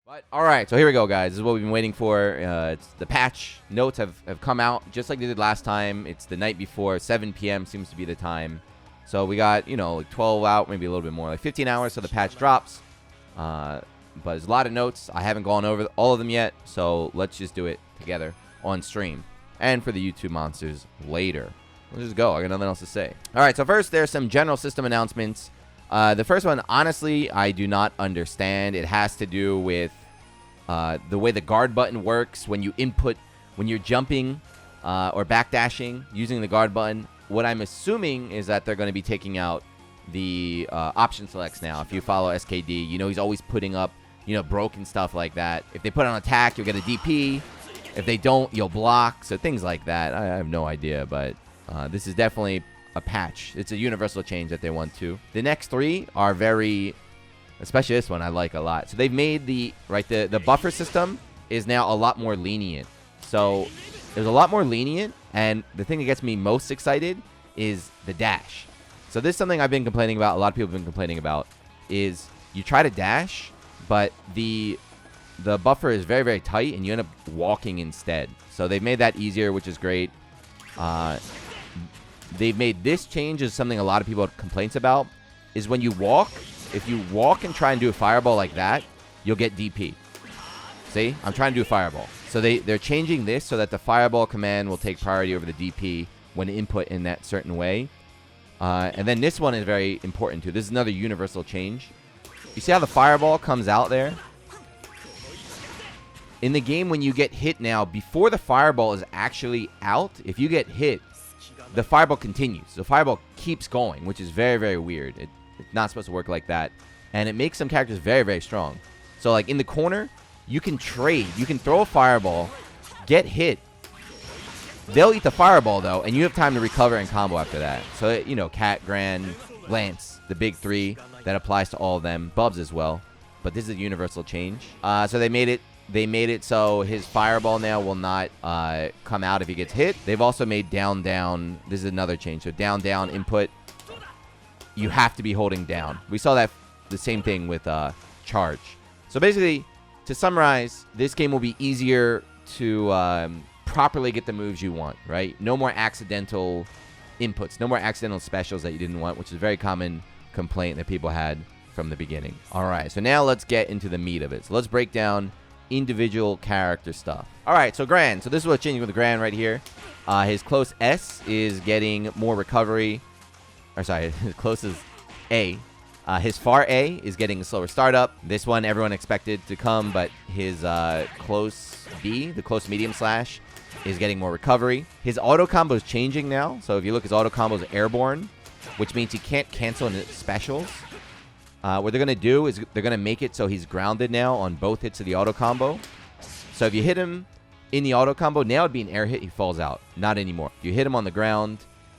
But all right, so here we go, guys. This is what we've been waiting for. It's the patch notes have come out just like they did last time. It's the night before, 7 p.m. seems to be the time. So we got, like 12 out, maybe a little bit more, like 15 hours till the patch drops. But there's a lot of notes. I haven't gone over all of them yet, so let's just do it together on stream. And for the YouTube monsters later. Let's just go. I got nothing else to say. All right, so first there's some general system announcements. The first one, honestly, I do not understand. It has to do with the way the guard button works when you input, when you're jumping or backdashing using the guard button. What I'm assuming is that they're going to be taking out the option selects now. If you follow SKD, he's always putting up, broken stuff like that. If they put on attack, you'll get a DP. If they don't, you'll block. So things like that. I have no idea, but this is definitely a patch. It's a universal change that they want to. The next three are very, especially this one I like a lot. So they've made the buffer system is now a lot more lenient. So it was a lot more lenient, and the thing that gets me most excited is the dash. So this is something I've been complaining about, a lot of people have been complaining about, is you try to dash, but the buffer is very, very tight, and you end up walking instead. So they've made that easier, which is great. They've made this change is something a lot of people have complaints about, is when you walk, if you walk and try and do a fireball like that, you'll get DP. See? I'm trying to do a fireball. So they're changing this so that the fireball command will take priority over the DP when input in that certain way. And then this one is very important too. This is another universal change. You see how the fireball comes out there? In the game, when you get hit now, before the fireball is actually out, if you get hit, the fireball continues. The fireball keeps going, which is very, very weird. It's not supposed to work like that. And it makes some characters very, very strong. So, like, in the corner, you can trade. You can throw a fireball, get hit. They'll eat the fireball, though, and you have time to recover and combo after that. So, Cat, Gran, Lance, the big three. That applies to all of them. Bubs as well. But this is a universal change. So they made it so his fireball now will not come out if he gets hit. They've also made down, down. This is another change. So down, down input. You have to be holding down. We saw that the same thing with charge. So basically, to summarize, this game will be easier to properly get the moves you want, right? No more accidental inputs. No more accidental specials that you didn't want, which is a very common complaint that people had from the beginning. All right, so now let's get into the meat of it. So let's break down individual character stuff. All right, so Gran. So this is what's changing with Gran right here. His close S is getting more recovery. Or sorry, his closest A. His far A is getting a slower startup. This one everyone expected to come, but his close B, the close medium slash, is getting more recovery. His auto combo is changing now. So if you look, his auto combo is airborne, which means he can't cancel in specials. What they're going to do is they're going to make it so he's grounded now on both hits of the auto combo. So if you hit him in the auto combo, now it'd be an air hit, he falls out. Not anymore. If you hit him on the ground,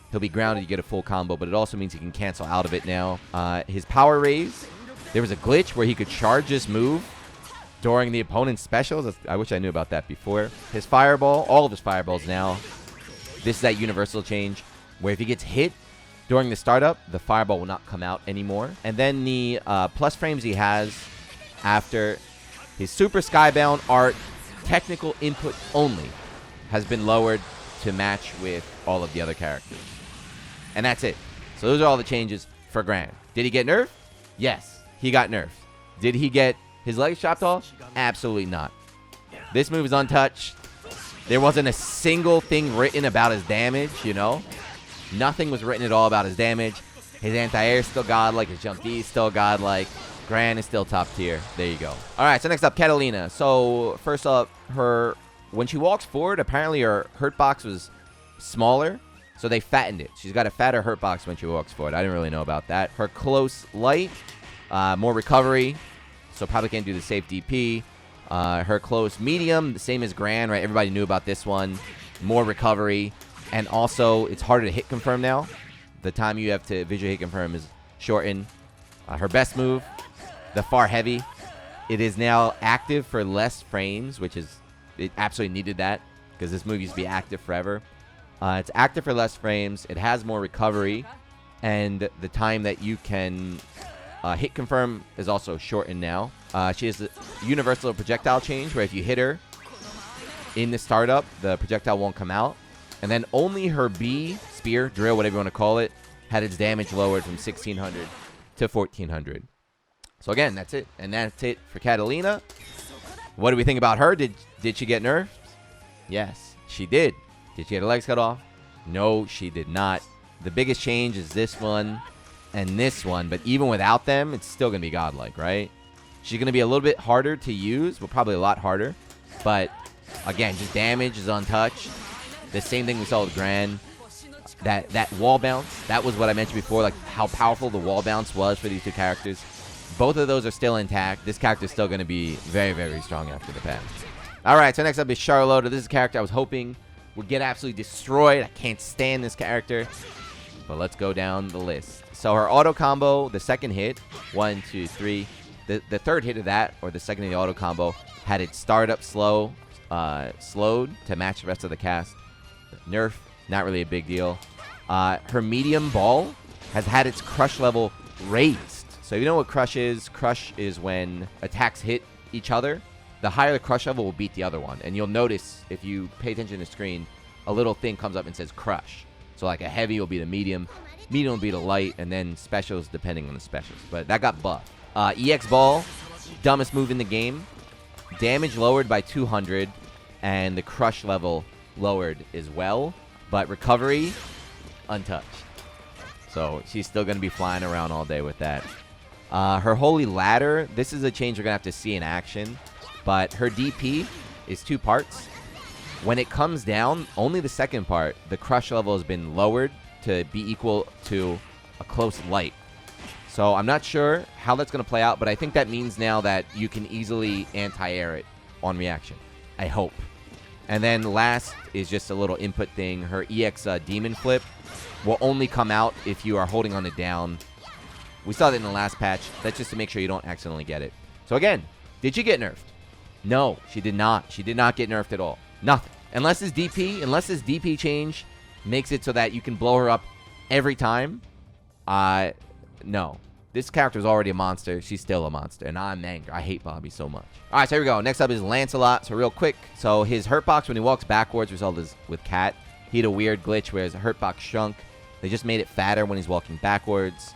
he'll be grounded, you get a full combo, but it also means he can cancel out of it now. His power raise, there was a glitch where he could charge this move during the opponent's specials. I wish I knew about that before. His fireball, all of his fireballs now. This is that universal change where if he gets hit during the startup, the fireball will not come out anymore. And then the plus frames he has after his super skybound art technical input only has been lowered to match with all of the other characters. And that's it. So those are all the changes for Gran. Did he get nerfed? Yes, he got nerfed. Did he get his legs chopped off? Absolutely not. This move is untouched. There wasn't a single thing written about his damage, Nothing was written at all about his damage. His anti-air is still godlike. His jump D is still godlike. Gran is still top tier. There you go. All right, so next up, Katalina. So first up, when she walks forward, apparently her hurt box was smaller, so they fattened it. She's got a fatter hurt box when she walks forward. I didn't really know about that. Her close light, more recovery, so probably can't do the safe DP. Her close medium, the same as Gran, right? Everybody knew about this one. More recovery. And also, it's harder to hit confirm now. The time you have to visual hit confirm is shortened. Her best move, the far heavy. It is now active for less frames, which is, it absolutely needed that because this move used to be active forever. It's active for less frames. It has more recovery. And the time that you can hit confirm is also shortened now. She has the universal projectile change, where if you hit her in the startup, the projectile won't come out. And then only her B, spear, drill, whatever you want to call it, had its damage lowered from 1600 to 1400. So again, that's it. And that's it for Katalina. What do we think about her? Did she get nerfed? Yes, she did. Did she get her legs cut off? No, she did not. The biggest change is this one and this one. But even without them, it's still going to be godlike, right? She's going to be a little bit harder to use. Well, probably a lot harder. But again, just damage is untouched. The same thing we saw with Gran. That wall bounce, that was what I mentioned before, like how powerful the wall bounce was for these two characters. Both of those are still intact. This character is still going to be very, very strong after the patch. All right, so next up is Charlotta. This is a character I was hoping would get absolutely destroyed. I can't stand this character. But let's go down the list. So her auto combo, the second hit, 1, 2, 3. The third hit of that, or the second of the auto combo, had its startup slowed to match the rest of the cast. Nerf, not really a big deal. Her medium ball has had its crush level raised. So you know what crush is? Crush is when attacks hit each other. The higher the crush level will beat the other one. And you'll notice, if you pay attention to the screen, a little thing comes up and says crush. So like a heavy will be the medium will be the light, and then specials depending on the specials. But that got buffed. EX ball, dumbest move in the game. Damage lowered by 200, and the crush level lowered as well. But recovery, untouched. So she's still going to be flying around all day with that. Her Holy Ladder, this is a change we're going to have to see in action. But her DP is 2 parts. When it comes down, only the second part, the crush level has been lowered to be equal to a close light. So I'm not sure how that's going to play out, but I think that means now that you can easily anti-air it on reaction. I hope. And then last is just a little input thing. Her EX Demon Flip will only come out if you are holding on it down. We saw that in the last patch. That's just to make sure you don't accidentally get it. So again, did she get nerfed? No, she did not. She did not get nerfed at all. Nothing. Unless this DP change makes it so that you can blow her up every time. No. This character is already a monster. She's still a monster. And I'm angry. I hate Bobby so much. All right, so here we go. Next up is Lancelot. So real quick. So his hurt box when he walks backwards resulted with Cat. He had a weird glitch where his hurt box shrunk. They just made it fatter when he's walking backwards.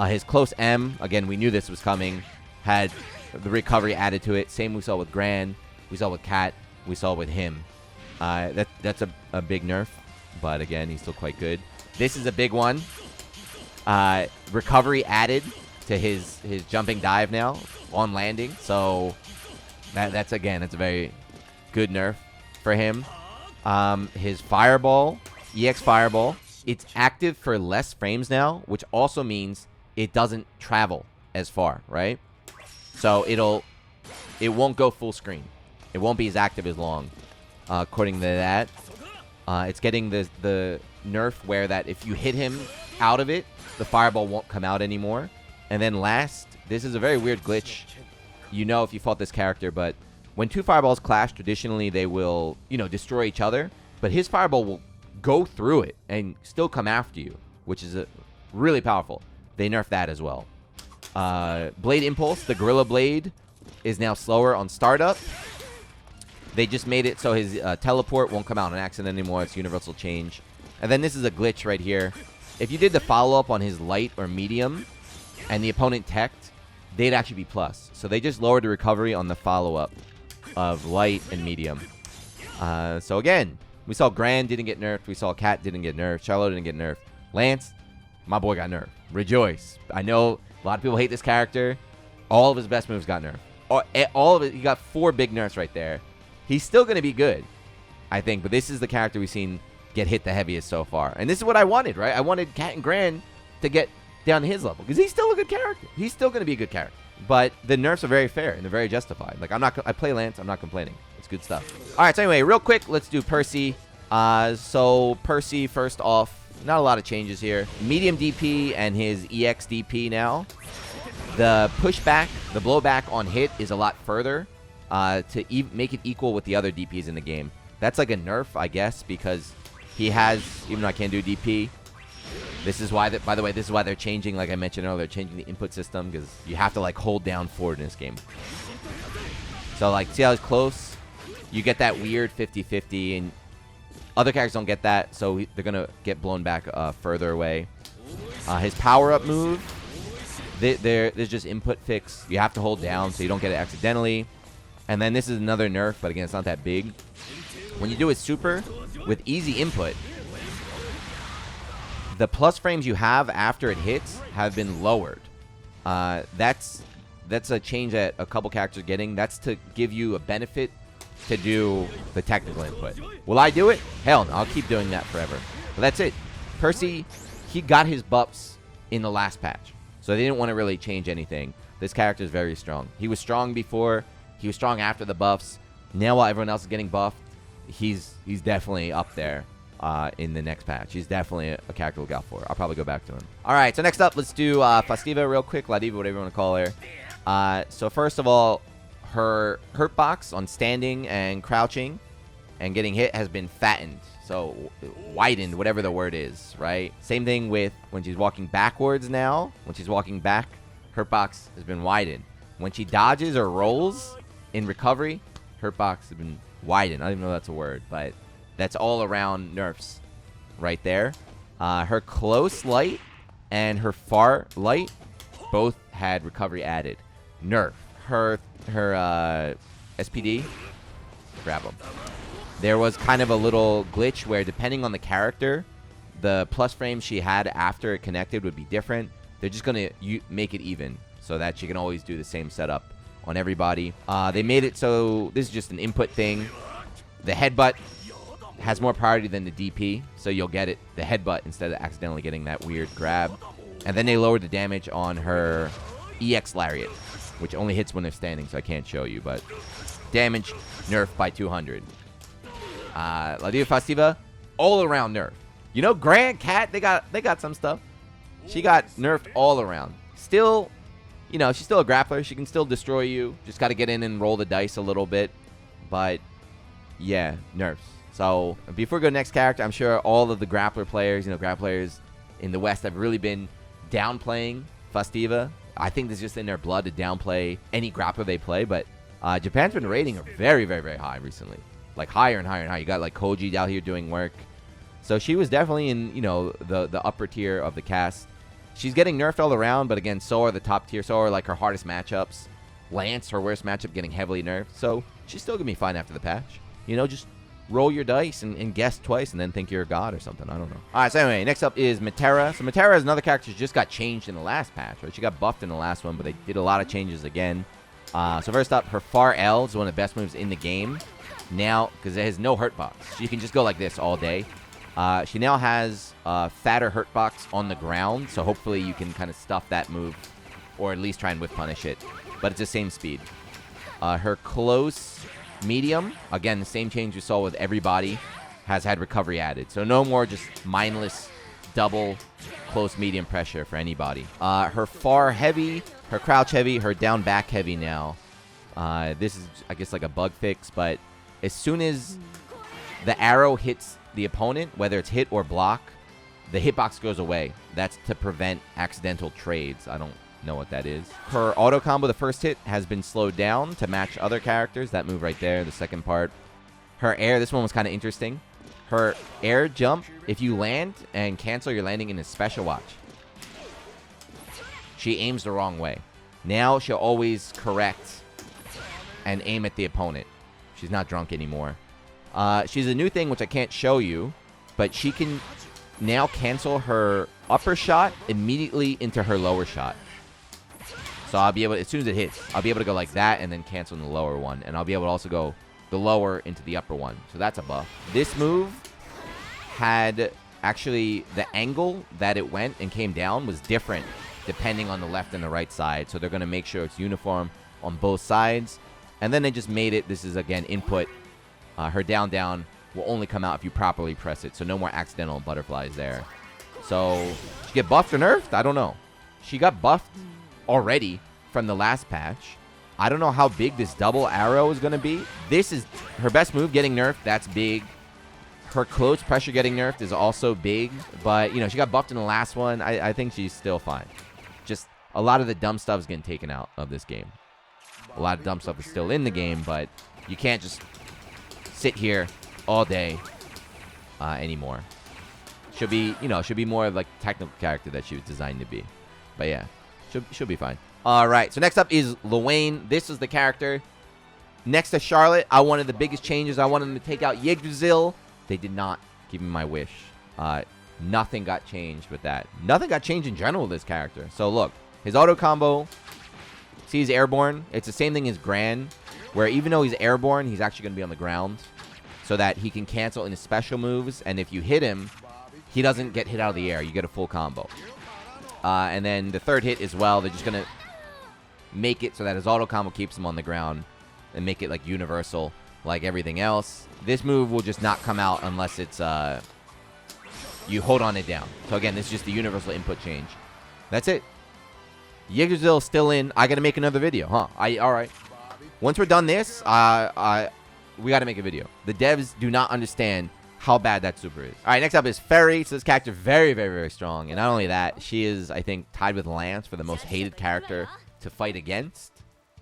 His close M, again, we knew this was coming, had the recovery added to it. Same we saw with Gran. We saw with Cat. We saw with him. That's a big nerf. But again, he's still quite good. This is a big one. Recovery added to his jumping dive now on landing. So that's a very good nerf for him. His Fireball, EX Fireball, it's active for less frames now, which also means it doesn't travel as far, right? So it won't go full screen. It won't be as active as long, according to that. It's getting the nerf where that if you hit him out of it, the fireball won't come out anymore. And then last, this is a very weird glitch. You know if you fought this character, but when 2 fireballs clash, traditionally they will, destroy each other. But his fireball will go through it and still come after you, which is really powerful. They nerfed that as well. Blade Impulse, the Gorilla Blade, is now slower on startup. They just made it so his teleport won't come out on accident anymore. It's universal change. And then this is a glitch right here. If you did the follow-up on his light or medium and the opponent teched, they'd actually be plus. So they just lowered the recovery on the follow-up of light and medium. So again, we saw Gran didn't get nerfed. We saw Cat didn't get nerfed. Charlotta didn't get nerfed. Lance, my boy, got nerfed. Rejoice. I know a lot of people hate this character. All of his best moves got nerfed. All of it. He got 4 big nerfs right there. He's still going to be good, I think. But this is the character we've seen get hit the heaviest so far. And this is what I wanted, right? I wanted Cat and Gran to get down to his level. Because he's still a good character. He's still going to be a good character. But the nerfs are very fair and they're very justified. Like, I play Lance. I'm not complaining. It's good stuff. All right, so anyway, real quick, let's do Percy. So Percy, first off, not a lot of changes here. Medium DP and his EX DP now. The pushback, the blowback on hit is a lot further to make it equal with the other DPs in the game. That's like a nerf, I guess, because he has, even though I can't do DP, This is why, by the way, this is why they're changing, like I mentioned earlier, they're changing the input system because you have to like hold down forward in this game. So like, see how it's close? You get that weird 50-50, and other characters don't get that, so they're going to get blown back further away. His power-up move, there's just input fix. You have to hold down so you don't get it accidentally. And then this is another nerf, but again, it's not that big. When you do a super with easy input, the plus frames you have after it hits have been lowered. That's a change that a couple characters are getting. That's to give you a benefit to do the technical input. Will I do it? Hell no. I'll keep doing that forever. But that's it. Percy, he got his buffs in the last patch. So they didn't want to really change anything. This character is very strong. He was strong before. He was strong after the buffs. Now while everyone else is getting buffed, he's definitely up there in the next patch. He's definitely a character to look out for. I'll probably go back to him. All right, so next up, let's do Festiva real quick. Ladiva, whatever you want to call her. So first of all, her hurt box on standing and crouching and getting hit has been fattened. So widened, whatever the word is, right? Same thing with when she's walking backwards now. When she's walking back, hurt box has been widened. When she dodges or rolls in recovery, hurt box has been widened. I don't even know if that's a word, but that's all around nerfs right there. Her close light and her far light both had recovery added. Nerf. Her SPD, grab them. There was kind of a little glitch where depending on the character, the plus frame she had after it connected would be different. They're just going to make it even so that she can always do the same setup on everybody. They made it so this is just an input thing. The headbutt has more priority than the DP, so you'll get it, the headbutt, instead of accidentally getting that weird grab. And then they lowered the damage on her EX Lariat, which only hits when they're standing, so I can't show you, but damage nerfed by 200. Ladiva Festiva, all around nerf. You know, Gran, Cat, they got some stuff. She got nerfed all around. Still, you know, she's still a grappler. She can still destroy you. Just got to get in and roll the dice a little bit. But, yeah, nerfs. So, before we go to next character, I'm sure all of the grappler players, you know, grapplers in the West have really been downplaying Festiva. I think this is just in their blood to downplay any grappler they play. But Japan's been rating her very, very, very high recently. Like, higher and higher and higher. You got, like, Koji out here doing work. So, she was definitely in, you know, the upper tier of the cast. She's getting nerfed all around, but again, so are the top tier. So are, like, her hardest matchups. Lance, her worst matchup, getting heavily nerfed. So, she's still going to be fine after the patch. You know, just roll your dice and guess twice and then think you're a god or something. I don't know. All right, so anyway, next up is Metera. So, Metera is another character who just got changed in the last patch, right? She got buffed in the last one, but they did a lot of changes again. So, first up, her far L is one of the best moves in the game. Now, because it has no hurt box. She can just go like this all day. She now has fatter hurt box on the ground, so hopefully you can kind of stuff that move, or at least try and whip punish it. But it's the same speed. Her close medium, again, the same change we saw with everybody, has had recovery added. So no more just mindless double close medium pressure for anybody. Her far heavy, her crouch heavy, her down back heavy now. This is, I guess, like a bug fix, but as soon as the arrow hits the opponent, whether it's hit or block, the hitbox goes away. That's to prevent accidental trades. I don't know what that is. Her auto combo, the first hit, has been slowed down to match other characters. That move right there, the second part. Her air, this one was kind of interesting. Her air jump, if you land and cancel your landing in a special watch, she aims the wrong way. Now she'll always correct and aim at the opponent. She's not drunk anymore. She's a new thing, which I can't show you, but she can now cancel her upper shot immediately into her lower shot. So I'll be able, as soon as it hits, I'll be able to go like that and then cancel in the lower one. And I'll be able to also go the lower into the upper one. So that's a buff. This move had actually the angle that it went and came down was different depending on the left and the right side. So they're going to make sure it's uniform on both sides. And then they just made it, this is again input. Her down will only come out if you properly press it. So no more accidental butterflies there. So she get buffed or nerfed? I don't know. She got buffed already from the last patch. I don't know how big this double arrow is going to be. This is her best move, getting nerfed. That's big. Her close pressure getting nerfed is also big, but, you know, she got buffed in the last one. I think she's still fine. Just a lot of the dumb stuff is getting taken out of this game. A lot of dumb stuff is still in the game, but you can't just sit here all day anymore. Should be, you know, should be more of like technical character that she was designed to be. But yeah, she'll be fine. All right, so next up is Lowain. This is the character. Next to Charlotte, I wanted the biggest changes. I wanted them to take out Yggdrasil. They did not give me my wish. Nothing got changed with that. Nothing got changed in general with this character. So look, his auto combo, see he's airborne. It's the same thing as Gran, where even though he's airborne, he's actually going to be on the ground so that he can cancel in his special moves. And if you hit him, he doesn't get hit out of the air. You get a full combo. And then the third hit as well, they're just going to make it so that his auto combo keeps him on the ground and make it like universal like everything else. This move will just not come out unless it's you hold on it down. So again, this is just the universal input change. That's it. Yggdrasil still in. I got to make another video, huh? All right. Once we're done this, we got to make a video. The devs do not understand how bad that super is. All right, next up is Ferry. So this character very, very, very strong. And not only that, she is, I think, tied with Lance for the most hated character to fight against.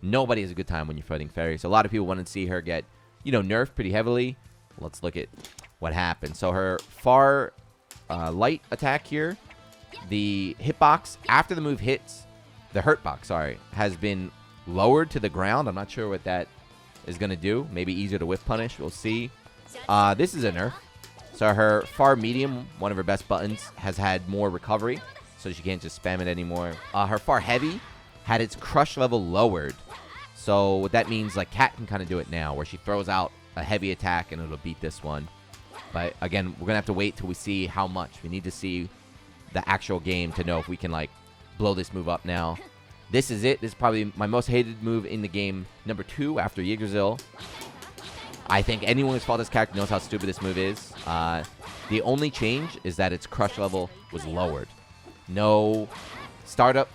Nobody has a good time when you're fighting Ferry. So a lot of people want to see her get, you know, nerfed pretty heavily. Let's look at what happened. So her far light attack here, the hitbox after the move hits, the hurt box, sorry, has been lowered to the ground. I'm not sure what that is going to do. Maybe easier to whiff punish. We'll see. This is a nerf. So her far medium, one of her best buttons, has had more recovery. So she can't just spam it anymore. Her far heavy had its crush level lowered. So what that means, like Cat can kind of do it now, where she throws out a heavy attack and it'll beat this one. But again, we're going to have to wait till we see how much. We need to see the actual game to know if we can like blow this move up now. This is it. This is probably my most hated move in the game, number 2 after Yggdrasil. I think anyone who's fought this character knows how stupid this move is. The only change is that its crush level was lowered. No startup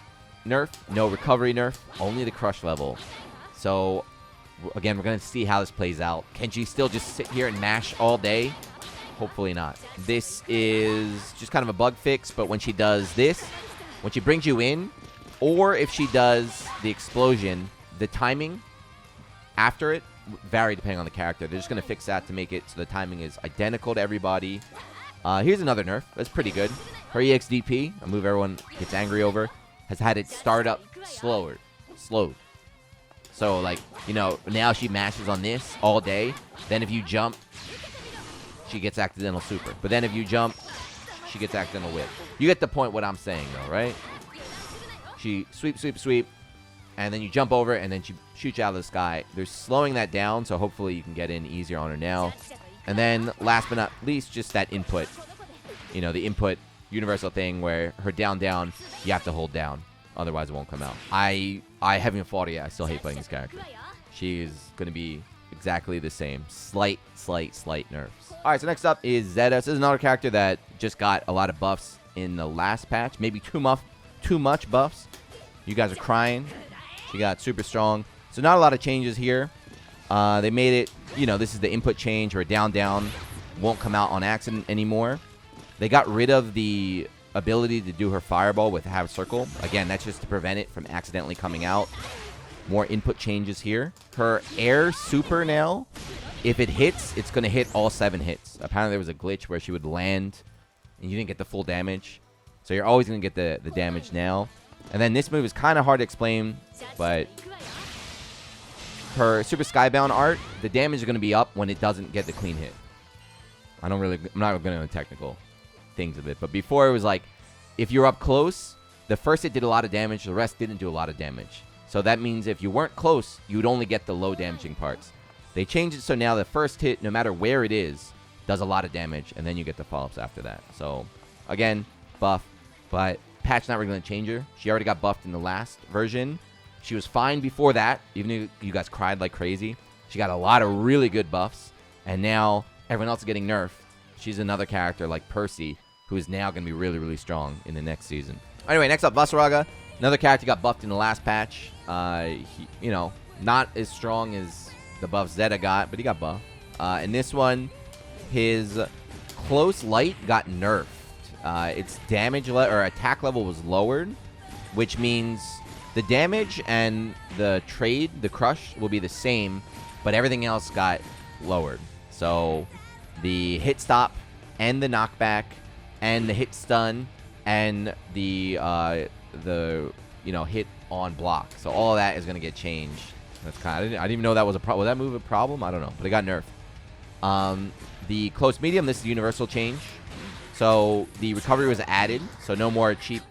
nerf, no recovery nerf, only the crush level. So, again, we're going to see how this plays out. Can she still just sit here and mash all day? Hopefully not. This is just kind of a bug fix, but when she does this, when she brings you in, or if she does the explosion, the timing after it vary depending on the character. They're just going to fix that to make it so the timing is identical to everybody. Here's another nerf. That's pretty good. Her EXDP, a move everyone gets angry over, has had its startup slowed. So, like, you know, now she mashes on this all day. Then if you jump, she gets accidental super. But then if you jump, she gets accidental whip. You get the point what I'm saying, though, right? She sweep, and then you jump over, and then she shoots you out of the sky. They're slowing that down, so hopefully you can get in easier on her now. And then, last but not least, just that input. You know, the input universal thing where her down, you have to hold down. Otherwise, it won't come out. I haven't even fought her yet. I still hate playing this character. She is going to be exactly the same. Slight nerfs. All right, so next up is Zeta. This is another character that just got a lot of buffs in the last patch. Maybe too much buffs. You guys are crying. She got super strong. So not a lot of changes here. They made it, you know, this is the input change where down won't come out on accident anymore. They got rid of the ability to do her fireball with half circle. Again, that's just to prevent it from accidentally coming out. More input changes here. Her air super now, if it hits, it's going to hit all 7 hits. Apparently there was a glitch where she would land and you didn't get the full damage. So you're always going to get the damage now. And then this move is kind of hard to explain, but her super skybound art, the damage is going to be up when it doesn't get the clean hit. I'm not going to know technical things of it, but before it was like, if you're up close, the first hit did a lot of damage, the rest didn't do a lot of damage. So that means if you weren't close, you would only get the low damaging parts. They changed it so now the first hit, no matter where it is, does a lot of damage, and then you get the follow-ups after that. So, again, buff, but patch not really going to change her. She already got buffed in the last version. She was fine before that, even if you guys cried like crazy. She got a lot of really good buffs, and now everyone else is getting nerfed. She's another character like Percy, who is now going to be really, really strong in the next season. Anyway, next up, Vaseraga. Another character got buffed in the last patch. You know, not as strong as the buff Zeta got, but he got buffed. In this one, his close light got nerfed. Its damage or attack level was lowered, which means the damage and the crush will be the same, but everything else got lowered. So the hit stop and the knockback and the hit stun and the hit on block. So all of that is going to get changed. That's I didn't even know that was a problem. Was that move a problem? I don't know, but it got nerfed. The close medium, this is the universal change. So the recovery was added, so no more cheap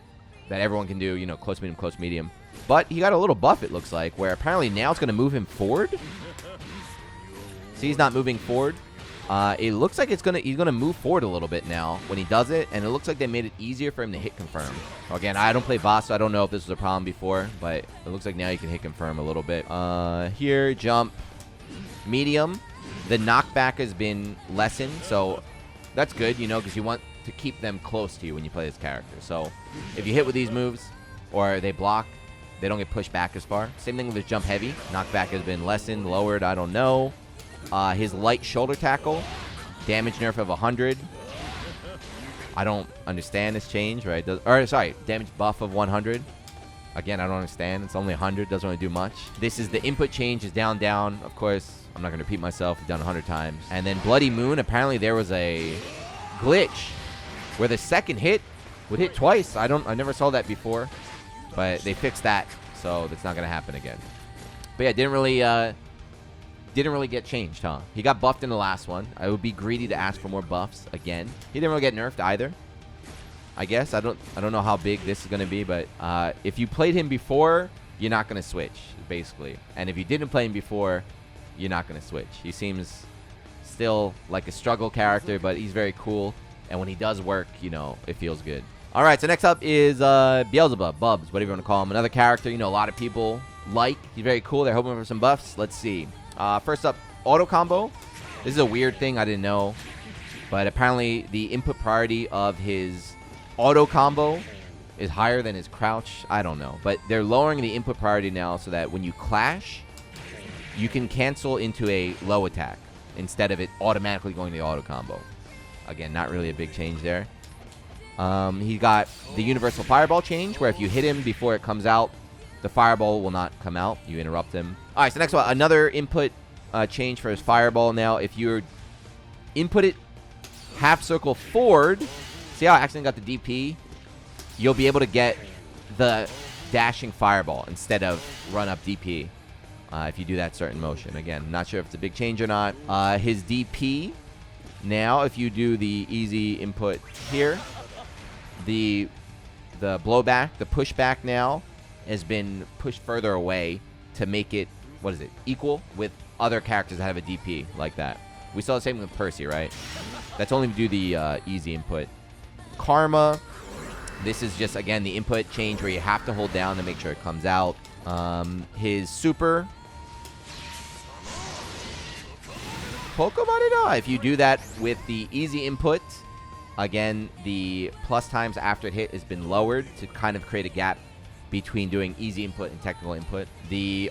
that everyone can do, close medium. But he got a little buff, it looks like, where apparently now it's going to move him forward. See, he's not moving forward. It looks like he's gonna move forward a little bit now when he does it, and it looks like they made it easier for him to hit confirm. So again, I don't play boss, so I don't know if this was a problem before, but it looks like now you can hit confirm a little bit. Here, jump, medium. The knockback has been lessened, so that's good, because you want to keep them close to you when you play this character. So if you hit with these moves or they block, they don't get pushed back as far. Same thing with his jump heavy. Knockback has been lessened, lowered, I don't know. His light shoulder tackle, damage nerf of 100. I don't understand this change, right? Damage buff of 100. Again, I don't understand. It's only 100, doesn't really do much. This is the input change is down. Of course, I'm not going to repeat myself. It's done 100 times. And then Bloody Moon, apparently there was a glitch where the second hit would hit twice. I never saw that before, but they fixed that, so that's not going to happen again. But yeah, didn't really get changed, huh? He got buffed in the last one. I would be greedy to ask for more buffs again. He didn't really get nerfed either, I guess. I don't know how big this is going to be, but if you played him before, you're not going to switch, basically. And if you didn't play him before, you're not going to switch. He seems still like a struggle character, but he's very cool. And when he does work, it feels good. All right, so next up is Beelzebub, Bubs, whatever you want to call him. Another character, a lot of people like. He's very cool. They're hoping for some buffs. Let's see. First up, auto combo. This is a weird thing I didn't know, but apparently the input priority of his auto combo is higher than his crouch. I don't know, but they're lowering the input priority now so that when you clash, you can cancel into a low attack instead of it automatically going to the auto combo. Again, not really a big change there. He got the universal fireball change, where if you hit him before it comes out, the fireball will not come out. You interrupt him. All right, so next one, another input change for his fireball now. If you input it half circle forward, see how I accidentally got the DP? You'll be able to get the dashing fireball instead of run up DP if you do that certain motion. Again, not sure if it's a big change or not. His DP now, if you do the easy input here, the blowback, the pushback now has been pushed further away to make it, equal with other characters that have a DP like that. We saw the same with Percy, right? That's only to do the easy input. Karma, this is just, again, the input change where you have to hold down to make sure it comes out. His super Pokemon, if you do that with the easy input, again, the plus times after it hit has been lowered to kind of create a gap between doing easy input and technical input.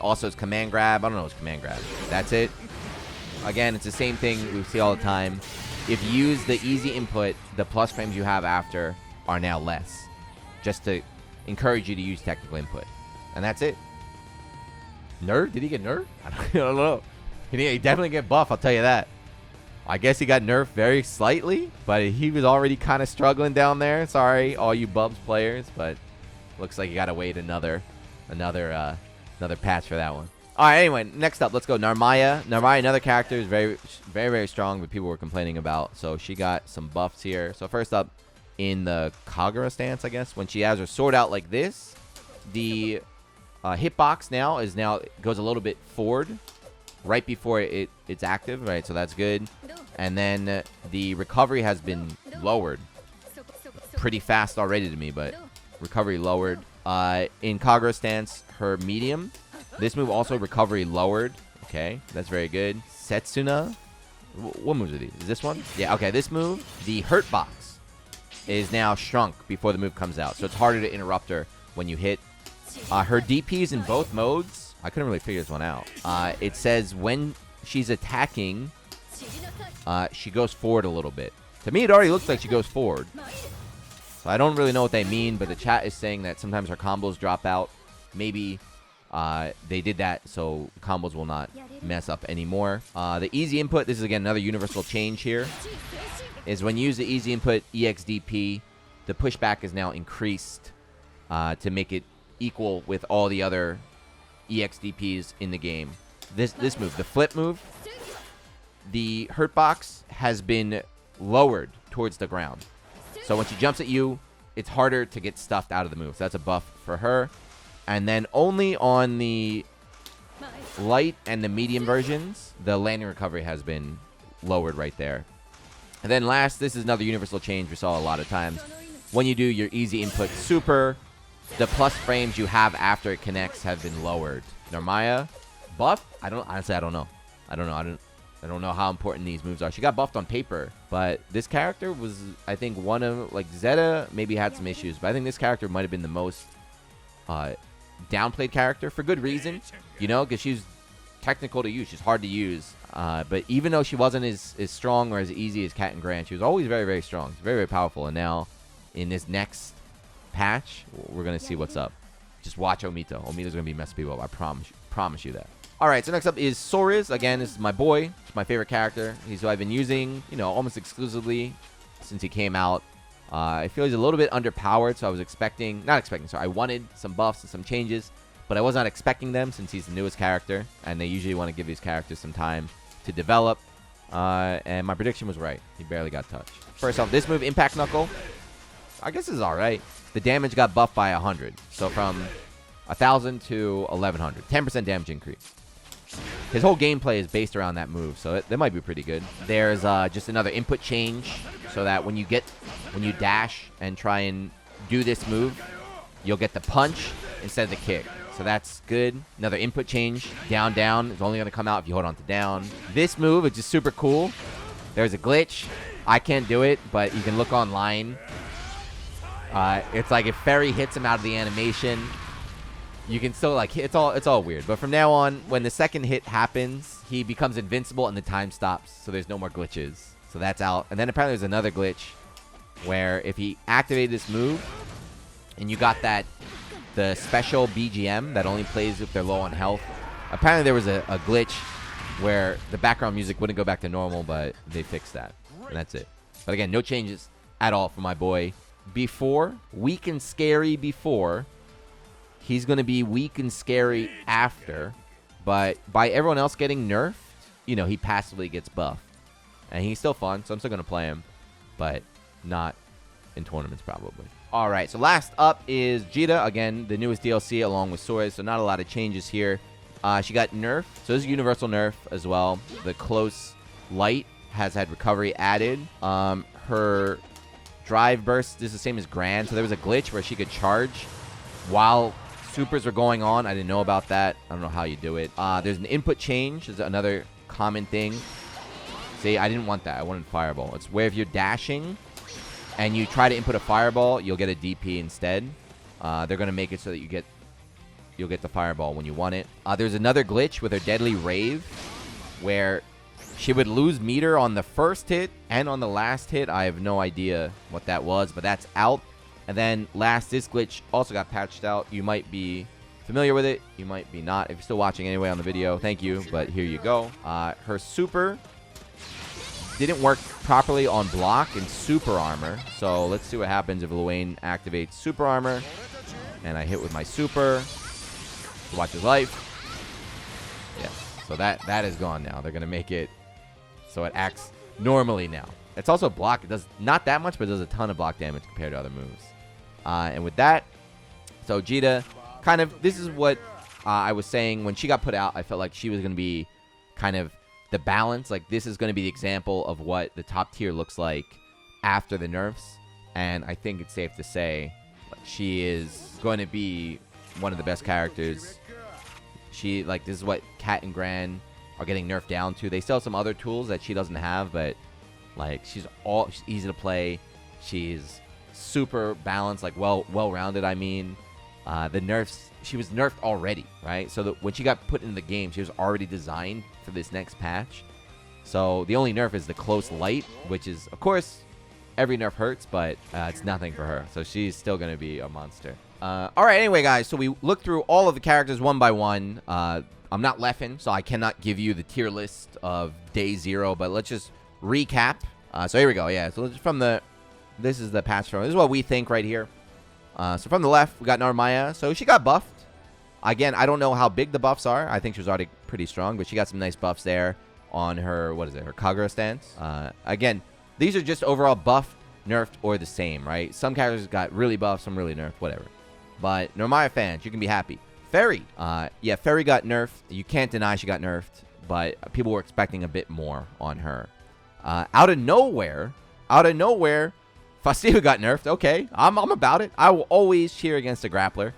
Also it's command grab. I don't know what's command grab. That's it. Again, it's the same thing we see all the time. If you use the easy input, the plus frames you have after are now less, just to encourage you to use technical input. And that's it. Nerfed? Did he get nerfed? I don't know. He definitely get buff, I'll tell you that. I guess he got nerfed very slightly, but he was already kind of struggling down there. Sorry, all you Bubs players, but looks like you gotta wait another patch for that one. All right, anyway, next up, let's go Narmaya. Narmaya, another character, is very, very, very strong, but people were complaining about. So she got some buffs here. So first up, in the Kagura stance, I guess, when she has her sword out like this, the hitbox now goes a little bit forward right before it's active, right? So that's good. And then the recovery has been lowered pretty fast already to me, but recovery lowered. In Kagura stance, her medium. This move also recovery lowered. Okay, that's very good. Setsuna. What moves are these? Is this one? Yeah, okay, this move, the hurt box, is now shrunk before the move comes out. So it's harder to interrupt her when you hit. Her DPs in both modes, I couldn't really figure this one out. It says when she's attacking, she goes forward a little bit. To me, it already looks like she goes forward. So I don't really know what they mean, but the chat is saying that sometimes her combos drop out. Maybe they did that so combos will not mess up anymore. The easy input, this is again another universal change here, is when you use the easy input EXDP, the pushback is now increased to make it equal with all the other EXDPs in the game. This move, the flip move, the hurt box has been lowered towards the ground. So when she jumps at you, it's harder to get stuffed out of the move. So that's a buff for her. And then only on the light and the medium versions, the landing recovery has been lowered right there. And then last, this is another universal change we saw a lot of times. When you do your easy input super, the plus frames you have after it connects have been lowered. Narmaya, buff? Honestly, I don't know. I don't know how important these moves are. She got buffed on paper, but this character was, I think, one of, like, Zeta maybe had some issues, but I think this character might have been the most downplayed character for good reason, you know, because she's technical to use. She's hard to use, but even though she wasn't as strong or as easy as Cat and Gran, she was always very, very strong. Very, very powerful, and now in this next patch, we're going to see what's up. Just watch Omita. Omita's going to be messing people up. I promise you that. All right, so next up is Soriz. Again, this is my boy. It's my favorite character. He's who I've been using, you know, almost exclusively since he came out. I feel he's a little bit underpowered, so I was I wanted some buffs and some changes, but I was not expecting them since he's the newest character, and they usually want to give these characters some time to develop. And my prediction was right. He barely got touched. First off, this move, Impact Knuckle, I guess is all right. The damage got buffed by 100, so from 1,000 to 1,100. 10% damage increase. His whole gameplay is based around that move, so that might be pretty good. There's just another input change, so that when you dash and try and do this move, you'll get the punch instead of the kick. So that's good. Another input change. Down, down is only going to come out if you hold on to down. This move is just super cool. There's a glitch. I can't do it, but you can look online. It's like if Ferry hits him out of the animation, you can still, like, it's all weird. But from now on, when the second hit happens, he becomes invincible and the time stops, so there's no more glitches. So that's out. And then apparently there's another glitch where if he activated this move and you got the special BGM that only plays if they're low on health, apparently there was a glitch where the background music wouldn't go back to normal, but they fixed that. And that's it. But again, no changes at all for my boy. Before, weak and scary before. He's going to be weak and scary after. But by everyone else getting nerfed, you know, he passively gets buffed. And he's still fun, so I'm still going to play him. But not in tournaments, probably. Alright, so last up is Djeeta. Again, the newest DLC along with Soriz, so not a lot of changes here. She got nerfed, so this is universal nerf as well. The close light has had recovery added. Her drive burst is the same as Gran, so there was a glitch where she could charge while supers were going on. I didn't know about that. I don't know how you do it. There's an input change. Is another common thing. See, I didn't want that. I wanted Fireball. It's where if you're dashing and you try to input a Fireball, you'll get a DP instead. They're going to make it so that you'll get the Fireball when you want it. There's another glitch with her Deadly Rave where she would lose meter on the first hit and on the last hit. I have no idea what that was, but that's out. And then last, this glitch also got patched out. You might be familiar with it. You might be not. If you're still watching anyway on the video, thank you. But here you go. Her super didn't work properly on block and super armor. So let's see what happens if Lowain activates super armor. And I hit with my super to watch his life. Yeah, so that is gone now. They're going to make it so it acts normally now. It's also block. It does not that much, but it does a ton of block damage compared to other moves. And with that, so Djeeta, kind of, this is what I was saying. When she got put out, I felt like she was going to be kind of the balance. Like, this is going to be the example of what the top tier looks like after the nerfs. And I think it's safe to say she is going to be one of the best characters. She, like, this is what Cat and Gran are getting nerfed down to. They still have some other tools that she doesn't have, but like, she's easy to play. She's super balanced, like well-rounded. I mean, the nerfs, she was nerfed already, right? So when she got put in the game, she was already designed for this next patch. So the only nerf is the close light, which is, of course, every nerf hurts, but it's nothing for her. So she's still going to be a monster. All right, anyway, guys, so we looked through all of the characters one by one. I'm not Leffen, so I cannot give you the tier list of day 0, but let's just recap. So here we go. Yeah, so this is the patch from. This is what we think right here. So from the left, we got Narmaya. So she got buffed. Again, I don't know how big the buffs are. I think she was already pretty strong, but she got some nice buffs there on her, what is it, her Kagura stance. Again, these are just overall buffed, nerfed, or the same, right? Some characters got really buffed, some really nerfed, whatever. But Narmaya fans, you can be happy. Ferry. Yeah, Ferry got nerfed. You can't deny she got nerfed, but people were expecting a bit more on her. Out of nowhere, Festiva got nerfed. Okay, I'm about it. I will always cheer against a grappler.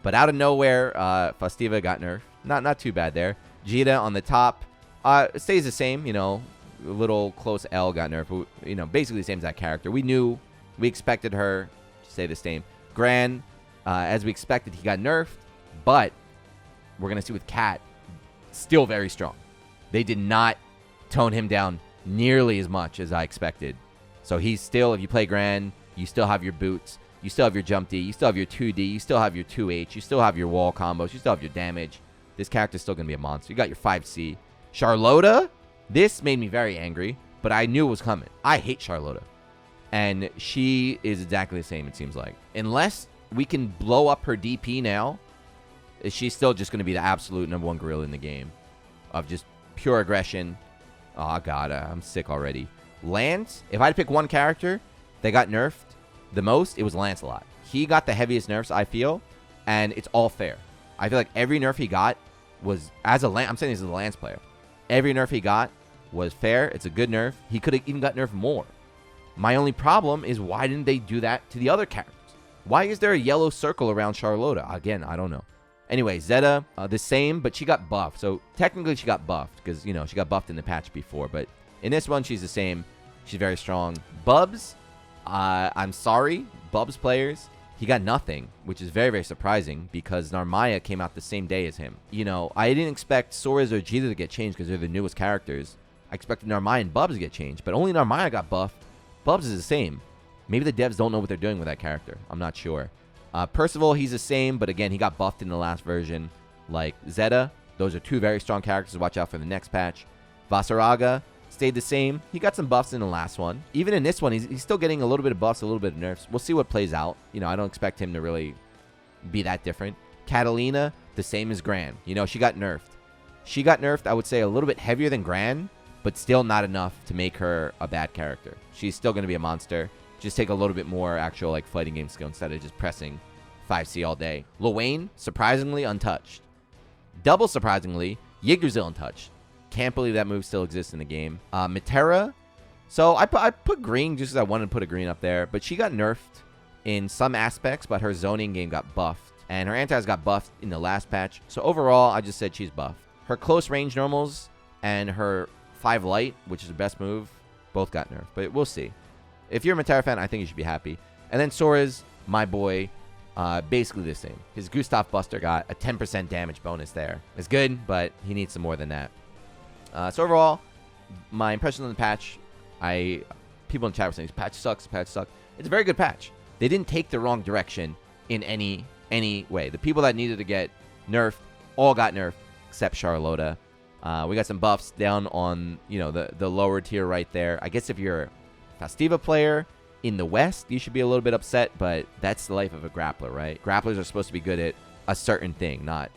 But out of nowhere, Festiva got nerfed. Not too bad there. Djeeta on the top. It stays the same, you know. A little close L got nerfed. You know, basically the same as that character. We expected her to stay the same. Gran, as we expected, he got nerfed. But we're going to see with Cat, still very strong. They did not tone him down nearly as much as I expected. So he's still, if you play Gran, you still have your boots. You still have your jump D. You still have your 2D. You still have your 2H. You still have your wall combos. You still have your damage. This character's still going to be a monster. You got your 5C. Charlotta, this made me very angry, but I knew it was coming. I hate Charlotta. And she is exactly the same, it seems like. Unless we can blow up her DP now, she's still just going to be the absolute #1 gorilla in the game. Of just pure aggression. Oh, God, I'm sick already. Lance, if I had to pick one character that got nerfed the most, it was Lancelot. He got the heaviest nerfs, I feel, and it's all fair. I feel like every nerf he got was, I'm saying this as a Lance player, every nerf he got was fair. It's a good nerf. He could have even got nerfed more. My only problem is, why didn't they do that to the other characters? Why is there a yellow circle around Charlotta? Again, I don't know. Anyway, Zeta, the same, but she got buffed. So technically she got buffed because, you know, she got buffed in the patch before. But in this one, she's the same. She's very strong. Bubs, I'm sorry, Bubs players, he got nothing, which is very, very surprising because Narmaya came out the same day as him. You know, I didn't expect Soriz or Djeeta to get changed because they're the newest characters. I expected Narmaya and Bubs to get changed, but only Narmaya got buffed. Bubs is the same. Maybe the devs don't know what they're doing with that character. I'm not sure. Percival, he's the same, but again, he got buffed in the last version. Like Zeta, those are two very strong characters to watch out for the next patch. Vaseraga stayed the same. He got some buffs in the last one. Even in this one, he's still getting a little bit of buffs, a little bit of nerfs. We'll see what plays out. You know, I don't expect him to really be that different. Katalina, the same as Gran. You know, she got nerfed. She got nerfed, I would say, a little bit heavier than Gran, but still not enough to make her a bad character. She's still going to be a monster. Just take a little bit more actual like fighting game skill instead of just pressing 5C all day. Lowain, surprisingly untouched. Double surprisingly, Yggdrasil untouched. Can't believe that move still exists in the game. Metera. So I put green just because I wanted to put a green up there, but she got nerfed in some aspects, but her zoning game got buffed, and her antis got buffed in the last patch. So overall, I just said she's buffed. Her close range normals and her 5 light, which is the best move, both got nerfed, but we'll see. If you're a Metera fan, I think you should be happy. And then Soriz, my boy, basically the same. His Gustav Buster got a 10% damage bonus there. It's good, but he needs some more than that. So overall, my impression on the patch, people in chat were saying, this patch sucks, patch sucks. It's a very good patch. They didn't take the wrong direction in any way. The people that needed to get nerfed all got nerfed, except Charlotta. We got some buffs down on, you know, the lower tier right there. I guess if you're a Festiva player in the West, you should be a little bit upset, but that's the life of a grappler, right? Grapplers are supposed to be good at a certain thing, not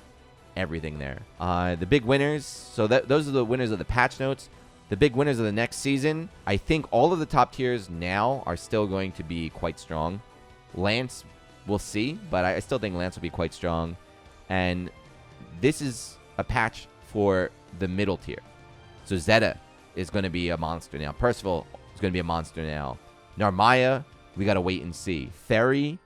everything there. The big winners, so those are the winners of the patch notes. The big winners of the next season, I think all of the top tiers now are still going to be quite strong. Lance, we'll see, but I still think Lance will be quite strong. And this is a patch for the middle tier. So Zeta is going to be a monster now. Percival is going to be a monster now. Narmaya, we got to wait and see. Ferry,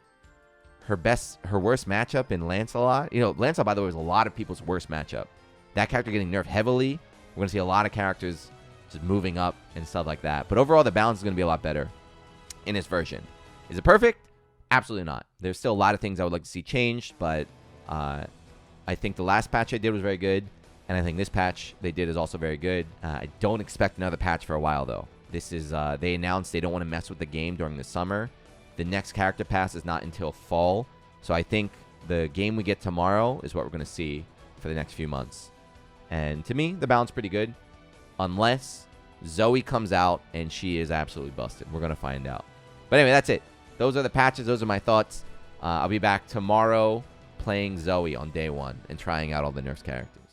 her worst matchup in Lancelot. You know, Lancelot, by the way, was a lot of people's worst matchup. That character getting nerfed heavily. We're going to see a lot of characters just moving up and stuff like that. But overall, the balance is going to be a lot better in this version. Is it perfect? Absolutely not. There's still a lot of things I would like to see changed, but I think the last patch I did was very good, and I think this patch they did is also very good. I don't expect another patch for a while, though. This is they announced they don't want to mess with the game during the summer. The next character pass is not until fall. So I think the game we get tomorrow is what we're going to see for the next few months. And to me, the balance pretty good. Unless Zooey comes out and she is absolutely busted. We're going to find out. But anyway, that's it. Those are the patches. Those are my thoughts. I'll be back tomorrow playing Zooey on day 1 and trying out all the nerfs characters.